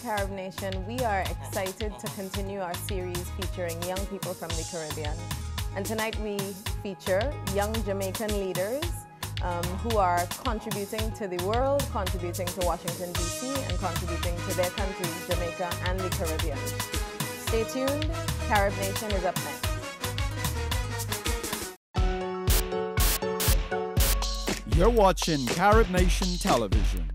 Carib Nation. We are excited to continue our series featuring young people from the Caribbean. And tonight we feature young Jamaican leaders who are contributing to the world, contributing to Washington, D.C., and contributing to their country, Jamaica, and the Caribbean. Stay tuned. Carib Nation is up next. You're watching Carib Nation Television.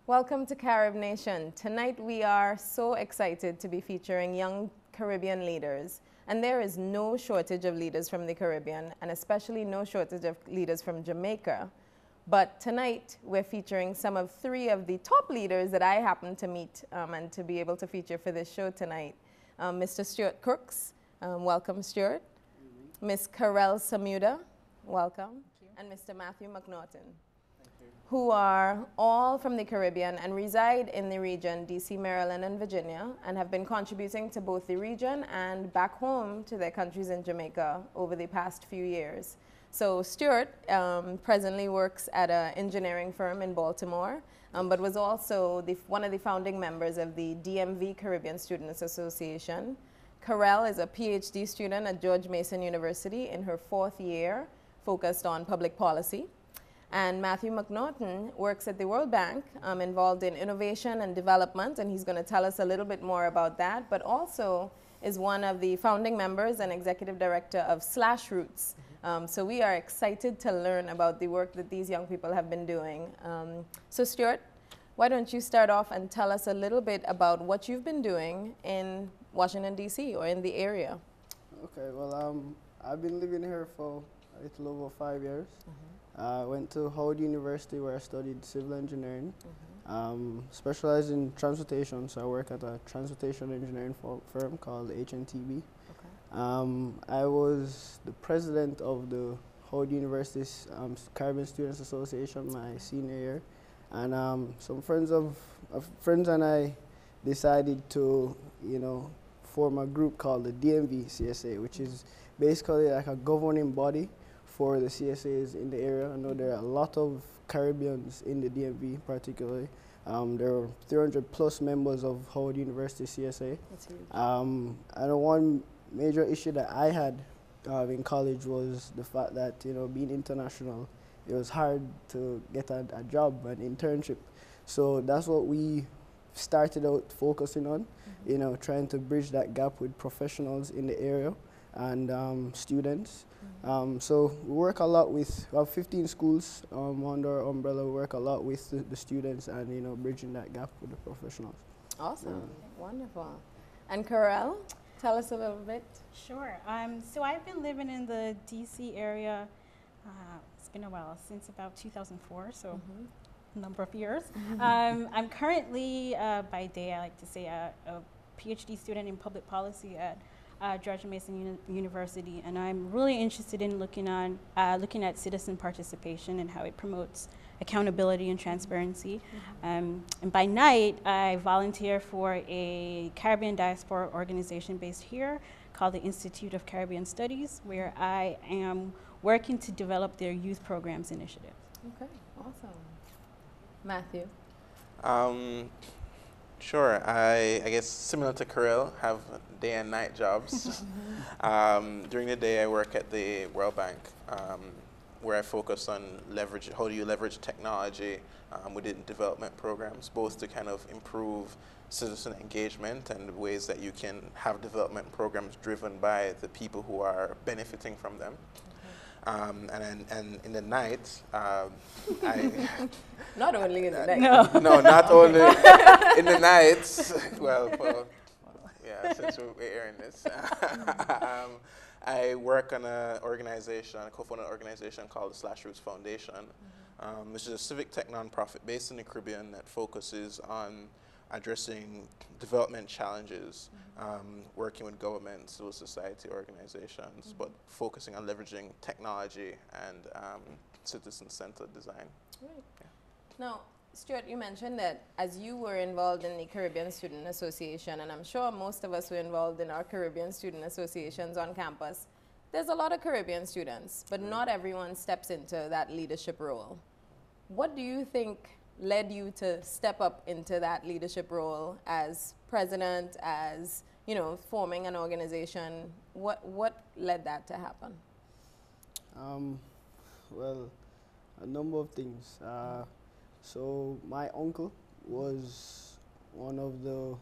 Welcome to Carib Nation. Tonight we are so excited to be featuring young Caribbean leaders. And there is no shortage of leaders from the Caribbean, and especially no shortage of leaders from Jamaica. But tonight we're featuring three of the top leaders that I happen to meet and to be able to feature for this show tonight. Mr. Stuart CROOKS, welcome Stuart. Ms. KARELLE SAMUDA, welcome. And Mr. Matthew McNaughton, who are all from the Caribbean and reside in the region, D.C., Maryland, and Virginia, and have been contributing to both the region and back home to their countries in Jamaica over the past few years. So Stuart presently works at an engineering firm in Baltimore, but was also one of the founding members of the DMV Caribbean Students Association. KARELLE is a PhD student at George Mason University in her 4th year, focused on public policy. And Matthew McNaughton works at the World Bank, involved in innovation and development, and he's going to tell us a little bit more about that, but also is one of the founding members and executive director of /Roots. So we are excited to learn about the work that these young people have been doing. So Stuart, why don't you start off and tell us a little bit about what you've been doing in Washington, D.C., or in the area? Okay, well, I've been living here for a little over 5 years. I went to Howard University where I studied civil engineering, specialized in transportation, so I work at a transportation engineering firm called HNTB. Okay. I was the president of the Howard University's Caribbean Students Association my senior year, and some friends and I decided to, form a group called the DMVCSA, which is basically like a governing body for the CSAs in the area. I know there are a lot of Caribbeans in the DMV particularly. There are 300 plus members of Howard University CSA. That's huge. I know one major issue that I had in college was the fact that, being international, it was hard to get a job, an internship. So that's what we started out focusing on, trying to bridge that gap with professionals in the area and students. So we work a lot with, we have 15 schools under our umbrella. We work a lot with the students and, bridging that gap with the professionals. Awesome. Wonderful. And KARELLE, tell us a little bit. Sure. So I've been living in the D.C. area, it's been a while, since about 2004, so a number of years. I'm currently, by day, I like to say, a PhD student in public policy at George Mason University, and I'm really interested in looking at citizen participation and how it promotes accountability and transparency. And by night, I volunteer for a Caribbean diaspora organization based here called the Institute of Caribbean Studies, where I am working to develop their youth programs initiative. Okay, awesome. Matthew? Sure. I guess similar to KARELLE, have day and night jobs. During the day, I work at the World Bank, where I focus on how do you leverage technology within development programs, both to kind of improve citizen engagement and ways that you can have development programs driven by the people who are benefiting from them. And in the night, not only in the night. No, no, not only in the night. Well, yeah, since we're airing this. I work on an organization, a co-founded organization called the /Roots Foundation, which is a civic tech nonprofit based in the Caribbean that focuses on addressing development challenges, working with government, civil society organizations, but focusing on leveraging technology and citizen-centered design. Right. Yeah. Now, Stuart, you mentioned that as you were involved in the Caribbean Student Association, and I'm sure most of us were involved in our Caribbean Student Associations on campus, there's a lot of Caribbean students, but not everyone steps into that leadership role. What do you think led you to step up into that leadership role as president, as, you know, forming an organization? What led that to happen? Well, a number of things. So my uncle was one of the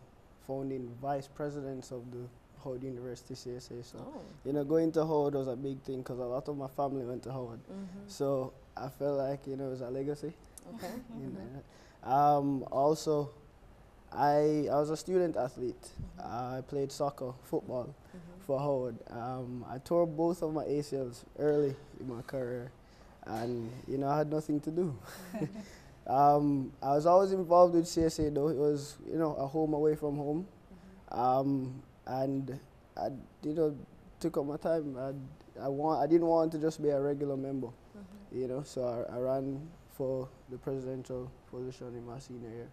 founding vice presidents of the Howard University CSA. So, you know, going to Howard was a big thing because a lot of my family went to Howard. So I felt like, you know, it was a legacy. Okay. You know. Also, I was a student athlete. I played soccer, football for Howard. I tore both of my ACLs early in my career, and, you know, I had nothing to do. I was always involved with CSA though. It was, you know, a home away from home. And I, you know, took up my time. I didn't want to just be a regular member, you know, so I ran for the presidential position in my senior year.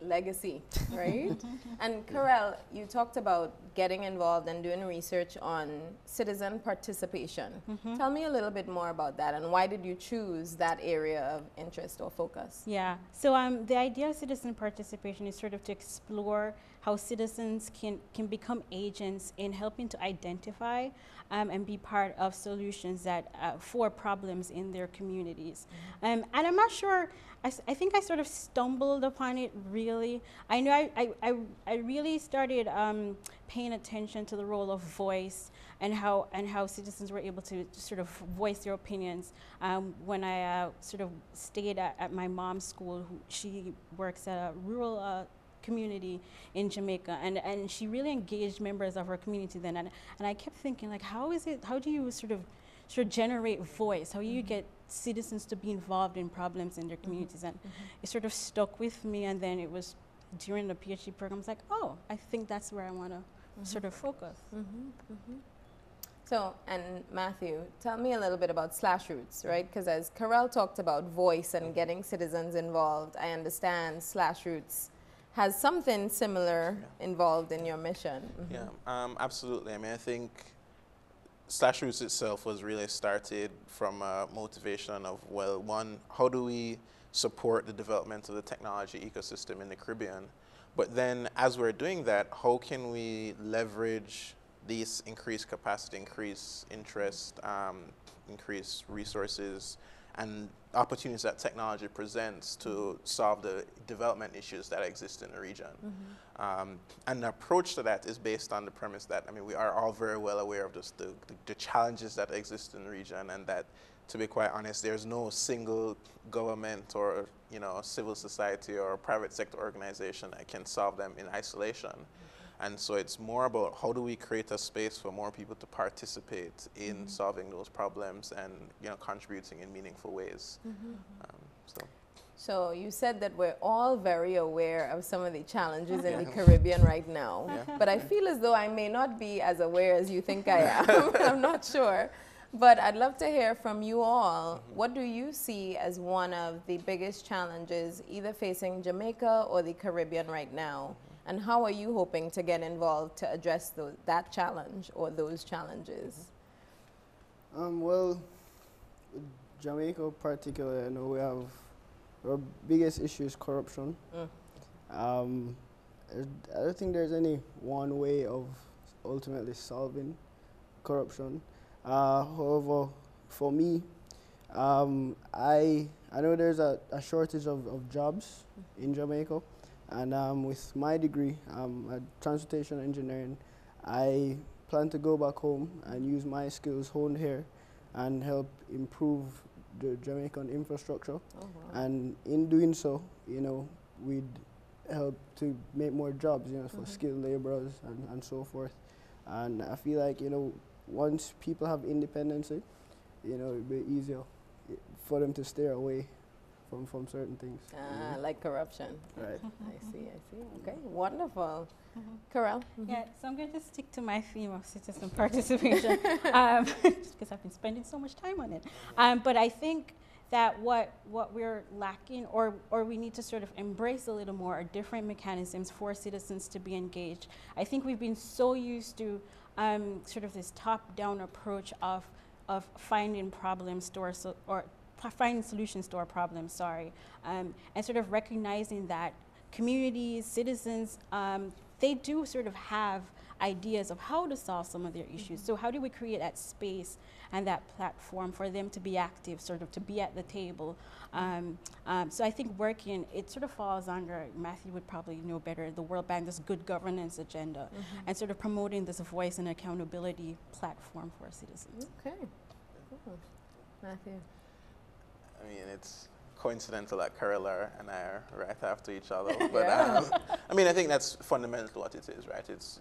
Legacy, right? And KARELLE, you talked about getting involved and doing research on citizen participation. Tell me a little bit more about that, and why did you choose that area of interest or focus? Yeah, so the idea of citizen participation is sort of to explore how citizens can become agents in helping to identify and be part of solutions that for problems in their communities. And I'm not sure, I think I sort of stumbled upon it really. I know I really started paying attention to the role of voice and how citizens were able to sort of voice their opinions when I sort of stayed at my mom's school. She works at a rural community in Jamaica, and she really engaged members of her community then, and I kept thinking, like, how do you sort of generate voice? How do you get citizens to be involved in problems in their communities? And it sort of stuck with me, and then it was during the PhD program, I was like, oh, I think that's where I want to sort of focus. So, and Matthew, tell me a little bit about /Roots, right? Because as KARELLE talked about voice and getting citizens involved, I understand /Roots has something similar involved in your mission. Yeah, absolutely. I mean, I think /Roots itself was really started from a motivation of, well, one, how do we support the development of the technology ecosystem in the Caribbean? But then as we're doing that, how can we leverage these increased capacity, increase interest, increase resources, and opportunities that technology presents to solve the development issues that exist in the region. And the approach to that is based on the premise that, I mean, we are all very well aware of just the challenges that exist in the region, and that, to be quite honest, there's no single government or, you know, civil society or private sector organization that can solve them in isolation. And so it's more about how do we create a space for more people to participate in solving those problems and, you know, contributing in meaningful ways. So you said that we're all very aware of some of the challenges in the Caribbean right now, but I feel as though I may not be as aware as you think I am. I'm not sure. But I'd love to hear from you all. What do you see as one of the biggest challenges either facing Jamaica or the Caribbean right now? And how are you hoping to get involved to address that challenge or those challenges? Well, Jamaica particularly, I know our biggest issue is corruption. I don't think there's any one way of ultimately solving corruption. However, for me, I know there's a shortage of jobs in Jamaica. And with my degree at transportation engineering, I plan to go back home and use my skills honed here and help improve the Jamaican infrastructure. And in doing so, you know, we'd help to make more jobs, you know, for skilled laborers and so forth. And I feel like, you know, once people have independence, you know, it'll be easier for them to steer away from certain things. Like corruption. Right. I see. Okay, wonderful. KARELLE? Yeah, so I'm going to stick to my theme of citizen participation just because I've been spending so much time on it. But I think that what we're lacking, or we need to sort of embrace a little more, are different mechanisms for citizens to be engaged. I think we've been so used to sort of this top-down approach of finding problems or finding solutions to our problems, and sort of recognizing that communities, citizens, they do sort of have ideas of how to solve some of their issues. So how do we create that space and that platform for them to be active, sort of to be at the table? So I think it sort of falls under, Matthew would probably know better, the World Bank, this good governance agenda, and sort of promoting this voice and accountability platform for citizens. Okay. Cool. Matthew? I mean, it's coincidental that KARELLE and I are right after each other. But I mean, I think that's fundamentally what it is, right? It's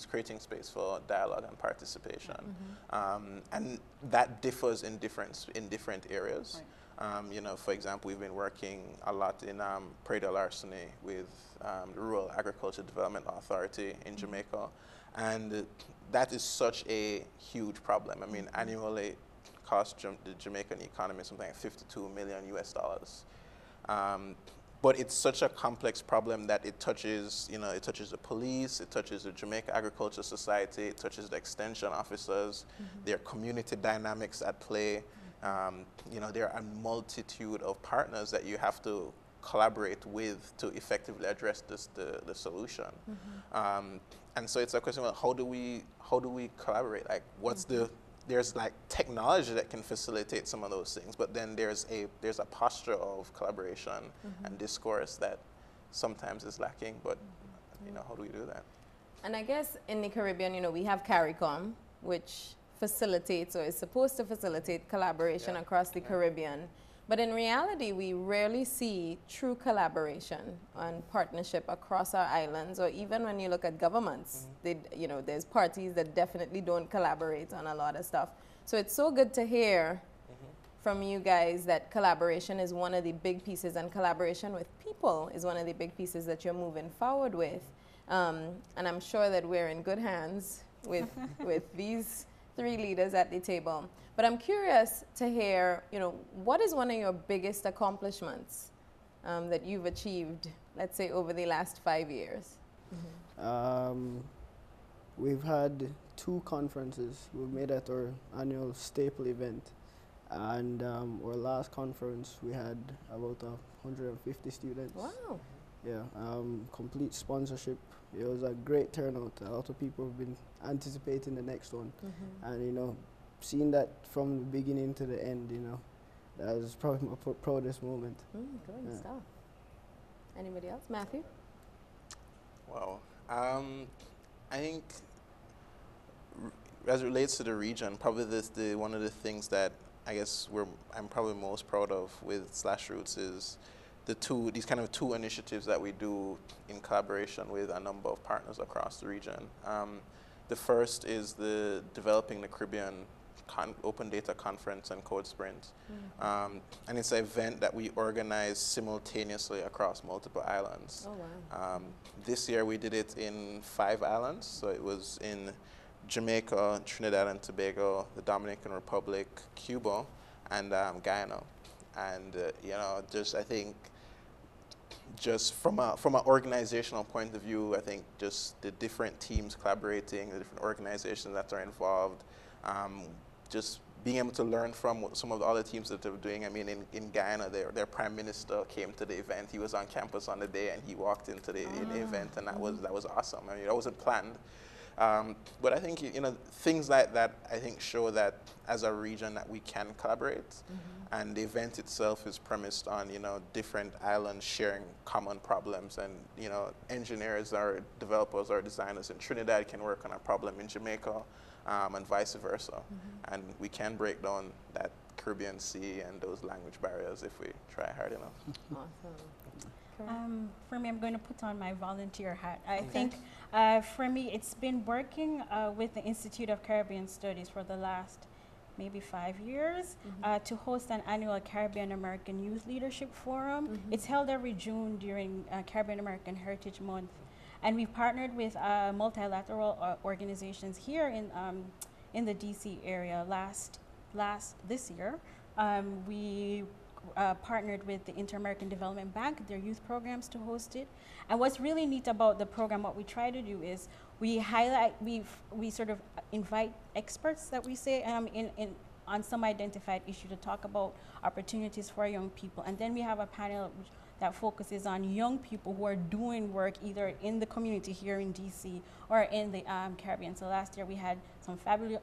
creating space for dialogue and participation, and that differs in different areas. Right. You know, for example, we've been working a lot in Prairie du Larcenay with the Rural Agriculture Development Authority in Jamaica, and that is such a huge problem. I mean, annually, cost the Jamaican economy something like $52 million US. But it's such a complex problem that it touches, you know, it touches the police, it touches the Jamaica Agriculture Society, it touches the extension officers, there are community dynamics at play. You know, there are a multitude of partners that you have to collaborate with to effectively address the solution. And so it's a question of how do we collaborate? Like, what's there's like technology that can facilitate some of those things, but then there's a posture of collaboration and discourse that sometimes is lacking. But you know, how do we do that? And I guess in the Caribbean, you know, we have CARICOM, which facilitates or is supposed to facilitate collaboration across the Caribbean. But in reality, we rarely see true collaboration and partnership across our islands, or even when you look at governments, you know, there's parties that definitely don't collaborate on a lot of stuff. So it's so good to hear from you guys that collaboration is one of the big pieces, and collaboration with people is one of the big pieces that you're moving forward with. And I'm sure that we're in good hands with these three leaders at the table. But I'm curious to hear, you know, what is one of your biggest accomplishments that you've achieved, let's say, over the last 5 years? We've had 2 conferences. We've made at our annual staple event. And our last conference, we had about 150 students. Wow. Yeah, complete sponsorship. It was a great turnout. A lot of people have been anticipating the next one. And, you know, seeing that from the beginning to the end, you know, that was probably my proudest moment. Good stuff. Anybody else? Matthew? Wow. I think as it relates to the region, probably one of the things that I guess I'm probably most proud of with /Roots is these kind of 2 initiatives that we do in collaboration with a number of partners across the region. The first is the Developing the Caribbean Open Data Conference and Code Sprint. And it's an event that we organize simultaneously across multiple islands. Oh, wow. This year we did it in 5 islands. So it was in Jamaica, Trinidad and Tobago, the Dominican Republic, Cuba, and Guyana. And you know, I think from an organizational point of view, I think just the different teams collaborating, the different organizations that are involved, just being able to learn from some of the other teams that they're doing. I mean, in Guyana, their prime minister came to the event. He was on campus on the day, and he walked into the event, and that was awesome. I mean, that wasn't planned. But I think, you know, things like that, I think, show that as a region that we can collaborate. And the event itself is premised on, you know, different islands sharing common problems. And, you know, engineers or developers or designers in Trinidad can work on a problem in Jamaica, and vice versa. And we can break down that Caribbean Sea and those language barriers if we try hard enough. Awesome. For me, I'm going to put on my volunteer hat. I think for me, it's been working with the Institute of Caribbean Studies for the last maybe 5 years to host an annual Caribbean American Youth Leadership Forum. It's held every June during Caribbean American Heritage Month. And we've partnered with multilateral organizations here in the DC area. This year, we partnered with the Inter-American Development Bank, their youth programs, to host it. And what's really neat about the program, what we try to do is we highlight, we sort of invite experts that we say on some identified issue to talk about opportunities for young people. And then we have a panel that focuses on young people who are doing work either in the community here in DC or in the Caribbean. So last year we had some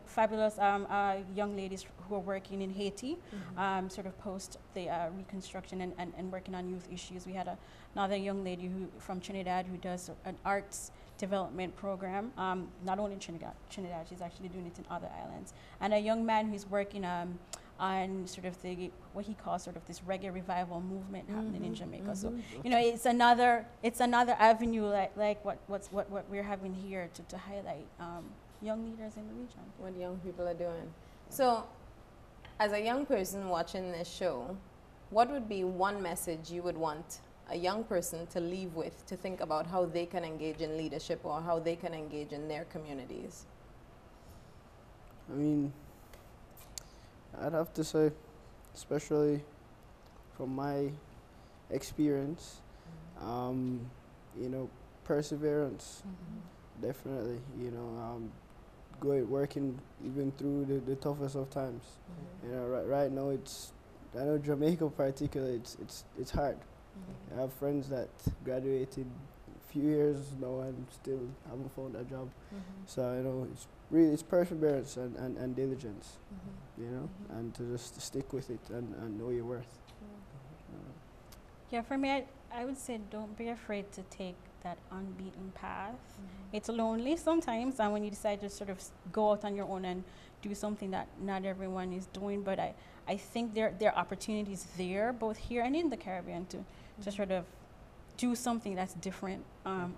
fabulous young ladies who are working in Haiti, sort of post the reconstruction and working on youth issues. We had another young lady from Trinidad who does an arts development program, not only in Trinidad, she's actually doing it in other islands. And a young man who's working on sort of what he calls sort of this reggae revival movement happening in Jamaica. So you know, it's another avenue like what we're having here to highlight young leaders in the region. What young people are doing. So, as a young person watching this show, what would be one message you would want a young person to leave with to think about how they can engage in leadership or how they can engage in their communities? I mean, I'd have to say, especially from my experience, you know, perseverance, definitely, you know, working even through the toughest of times. You know, right now I know Jamaica particularly, it's hard. I have friends that graduated a few years now and still haven't found a job. So you know, it's perseverance and diligence, you know, and to just stick with it and know your worth. Yeah, for me, I would say don't be afraid to take that unbeaten path. It's lonely sometimes, and when you decide to sort of go out on your own and do something that not everyone is doing, but I think there are opportunities there, both here and in the Caribbean, to sort of do something that's different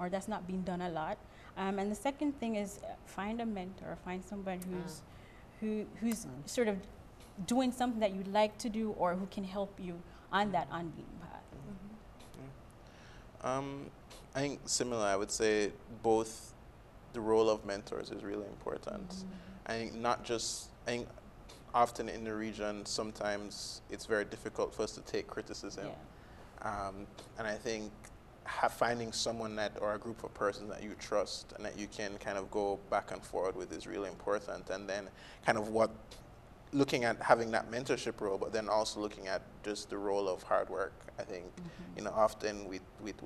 or that's not being done a lot. And the second thing is find a mentor, find somebody who's sort of doing something that you'd like to do or who can help you on that unbeaten path. I think similar, I would say both the role of mentors is really important. I think often in the region, sometimes it's very difficult for us to take criticism. And I think finding someone or a group of persons that you trust and that you can kind of go back and forward with is really important. And then kind of looking at having that mentorship role, but then also looking at just the role of hard work. I think, you know, often we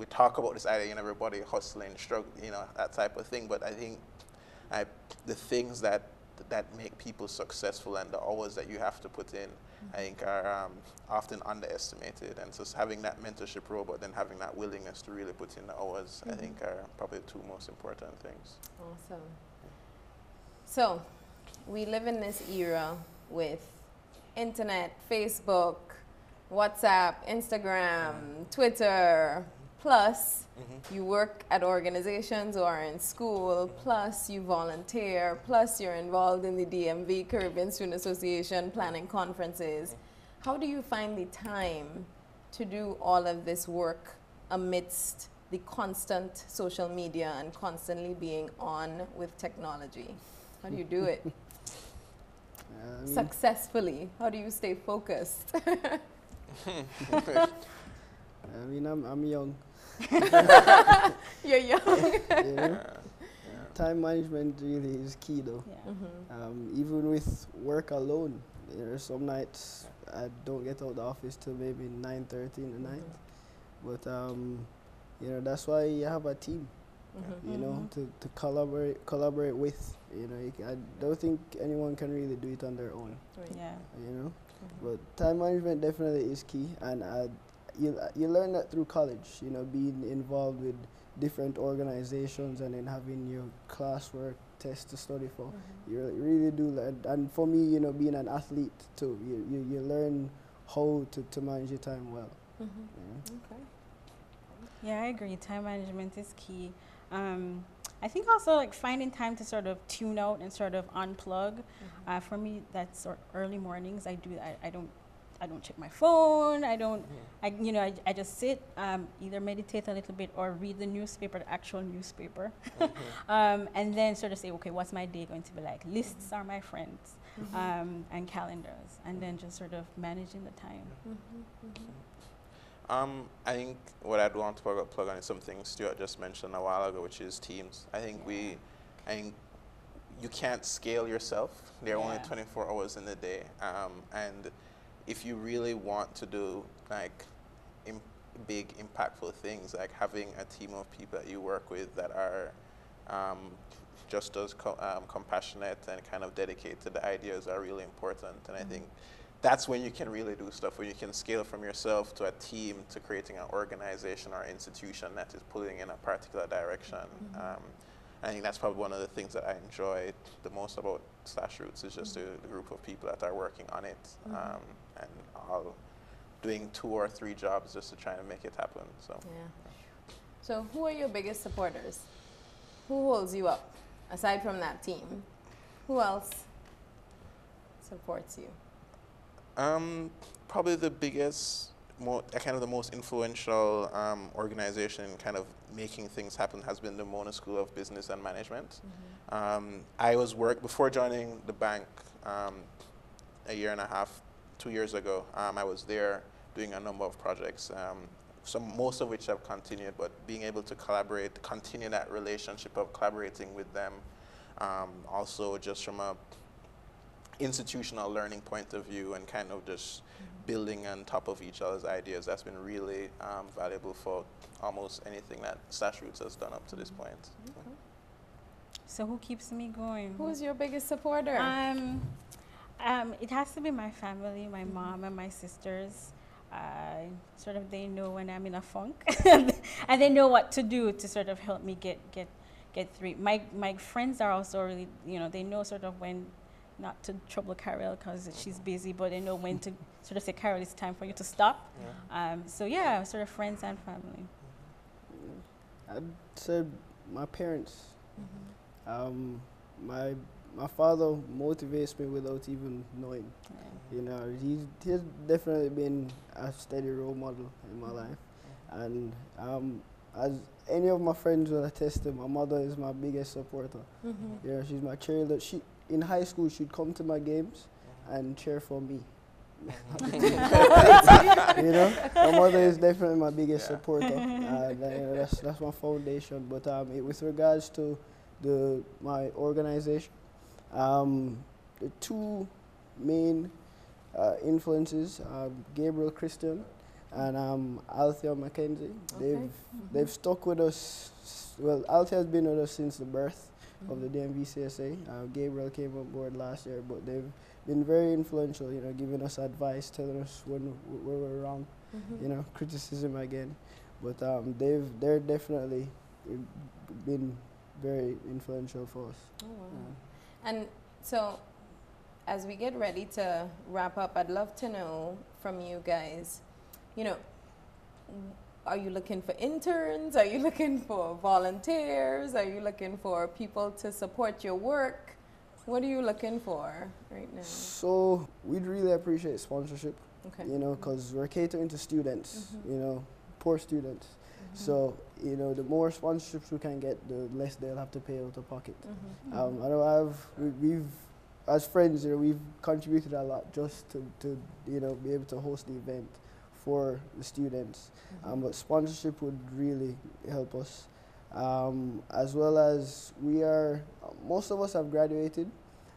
talk about this idea, you know, everybody hustling, struggle, you know, that type of thing. But I think the things that make people successful and the hours that you have to put in, I think are often underestimated. And so having that mentorship role, but then having that willingness to really put in the hours, I think are probably the two most important things. Awesome. So, we live in this era with internet, Facebook, WhatsApp, Instagram, Twitter, plus you work at organizations or in school, plus you volunteer, plus you're involved in the DMV, Caribbean Student Association, planning conferences. How do you find the time to do all of this work amidst the constant social media and constantly being on with technology? How do you do it? Successfully? How do you stay focused? I mean, I'm young. You're young. You know? Time management really is key, though. Even with work alone, there are some nights I don't get out of the office till maybe 9:30 in the night. But you know, that's why you have a team. You know, to collaborate with. You know, I don't think anyone can really do it on their own. You know, but time management definitely is key, and you learn that through college. You know, being involved with different organizations and then having your classwork, tests to study for. You really do learn. And for me, you know, being an athlete too, you learn how to manage your time well. Okay. Yeah, I agree. Time management is key. I think also like finding time to sort of tune out and sort of unplug. For me, that's sort of early mornings. I do that. I don't check my phone. I just sit, either meditate a little bit or read the newspaper, the actual newspaper, and then sort of say, okay, what's my day going to be like? Lists are my friends, and calendars, and then just sort of managing the time. I think what I'd want to plug on is something Stuart just mentioned a while ago, which is teams. I think you can't scale yourself. There are only 24 hours in the day, and if you really want to do like big impactful things, like having a team of people that you work with that are just as compassionate and kind of dedicated to the ideas are really important. And I think that's when you can really do stuff, when you can scale from yourself to a team to creating an organization or institution that is pulling in a particular direction. I think that's probably one of the things that I enjoy the most about /Roots is just the group of people that are working on it, and all doing 2 or 3 jobs just to try to make it happen. So who are your biggest supporters? Who holds you up aside from that team? Who else supports you? Probably the biggest, kind of the most influential organization in kind of making things happen has been the Mona School of Business and Management. I was before joining the bank a year and a half, 2 years ago. I was there doing a number of projects, most of which have continued, but being able to collaborate, continue that relationship of collaborating with them, also just from a institutional learning point of view and kind of just building on top of each other's ideas. That's been really valuable for almost anything that /Roots has done up to this point. So who keeps me going? Who's your biggest supporter? It has to be my family, my mom and my sisters. Sort of they know when I'm in a funk and they know what to do to sort of help me get through. My friends are also really, they know sort of when not to trouble KARELLE because she's busy, but they know when to sort of say, KARELLE, it's time for you to stop. So yeah, sort of friends and family. I'd say my parents. My father motivates me without even knowing. He's definitely been a steady role model in my life. And as any of my friends will attest to, my mother is my biggest supporter. She's my cheerleader. In high school, she'd come to my games and cheer for me. My mother is definitely my biggest supporter. That's my foundation. But with regards to my organization, the 2 main influences are Gabriel Christian and Althea Mackenzie. They've stuck with us. Well, Althea has been with us since the birth of the DMVCSA. Gabriel came on board last year, but they've been very influential, giving us advice, telling us when we're wrong, criticism again. But they're definitely been very influential for us. Oh, wow. And so, as we get ready to wrap up, I'd love to know from you guys, are you looking for interns? Are you looking for volunteers? Are you looking for people to support your work? What are you looking for right now? So we'd really appreciate sponsorship, because we're catering to students, poor students. So, the more sponsorships we can get, the less they'll have to pay out of pocket. We've as friends, we've contributed a lot just to be able to host the event for the students. But sponsorship would really help us. As well as most of us have graduated,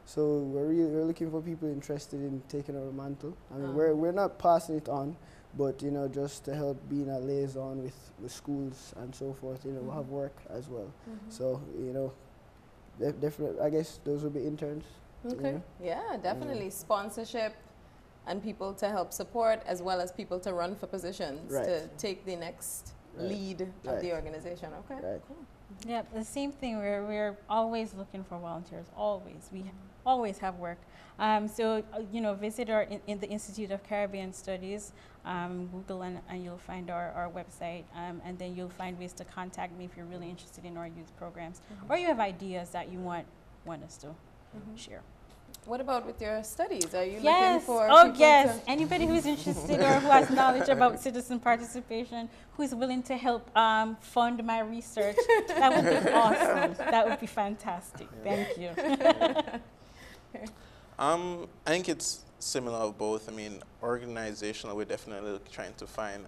so we're looking for people interested in taking our mantle. We're not passing it on, but just to help being a liaison with the schools and so forth. We'll have work as well. So definitely, I guess those would be interns. Okay. Yeah, definitely sponsorship and people to help support, as well as people to run for positions to take the next lead of the organization. Okay, Right. cool. Yeah, the same thing. We're always looking for volunteers. Always, we always have work. So you know, visit our in the Institute of Caribbean Studies. Google and you'll find our website, and then you'll find ways to contact me if you're really interested in our youth programs, or you have ideas that you want us to share. What about with your studies? Are you looking Yes. for Oh, people yes. to- Anybody who's interested or who has knowledge about citizen participation, who's willing to help fund my research, that would be awesome. That would be fantastic. Thank you. I think it's similar of both. I mean, organizational, we're definitely trying to find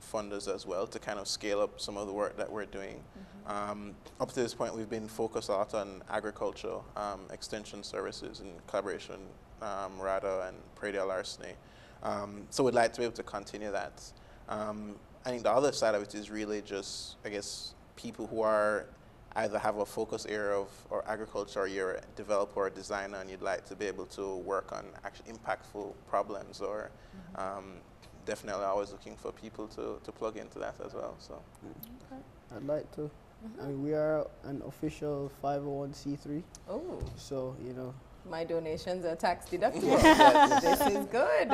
funders as well to kind of scale up some of the work that we're doing. Up to this point, we've been focused a lot on agriculture, extension services in collaboration, RADA and Prairie Larceny. So we'd like to be able to continue that. I think the other side of it is really just, I guess, people who are either have a focus area of or agriculture, or you're a developer or a designer and you'd like to be able to work on actually impactful problems, or definitely always looking for people to plug into that as well. So I'd like to. I mean, we are an official 501c3, Oh, so you know. my donations are tax deductible. This is good.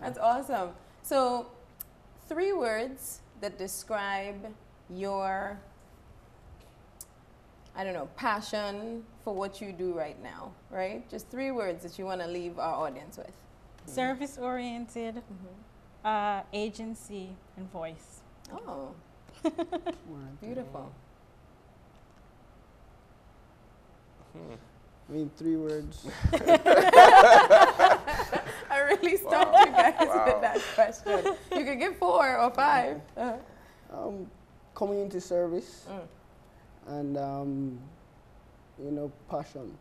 That's awesome. So, 3 words that describe your, I don't know, passion for what you do right now, right? Just 3 words that you want to leave our audience with. Service-oriented, agency, and voice. Oh, beautiful. I mean, 3 words. I really stumped you guys with that question. You could give 4 or 5. Community service and you know, passion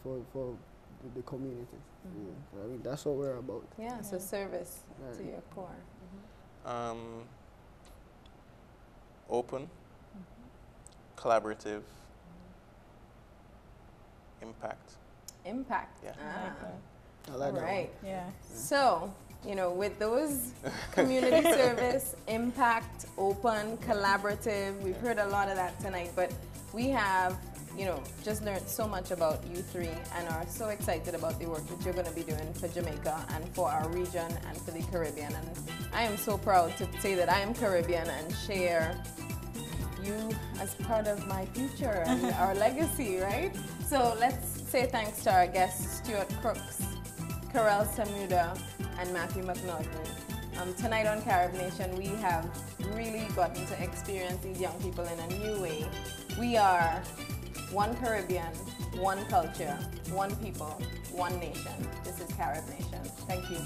for the community. Yeah. So, I mean, that's what we're about. Yeah, so service to your core. open, collaborative, impact. Impact. Yeah. I like All that right. Yeah. So, you know, with those community service, impact, open, collaborative, we've heard a lot of that tonight, but we have, you know, just learned so much about you 3 and are so excited about the work that you're going to be doing for Jamaica and for our region and for the Caribbean. And I am so proud to say that I am Caribbean and share you as part of my future and our legacy, right? So let's say thanks to our guests, Stuart Crooks, KARELLE SAMUDA, and Matthew McNaughton. Tonight on Carib Nation, we have really gotten to experience these young people in a new way. We are one Caribbean, one culture, one people, one nation. This is Carib Nation. Thank you.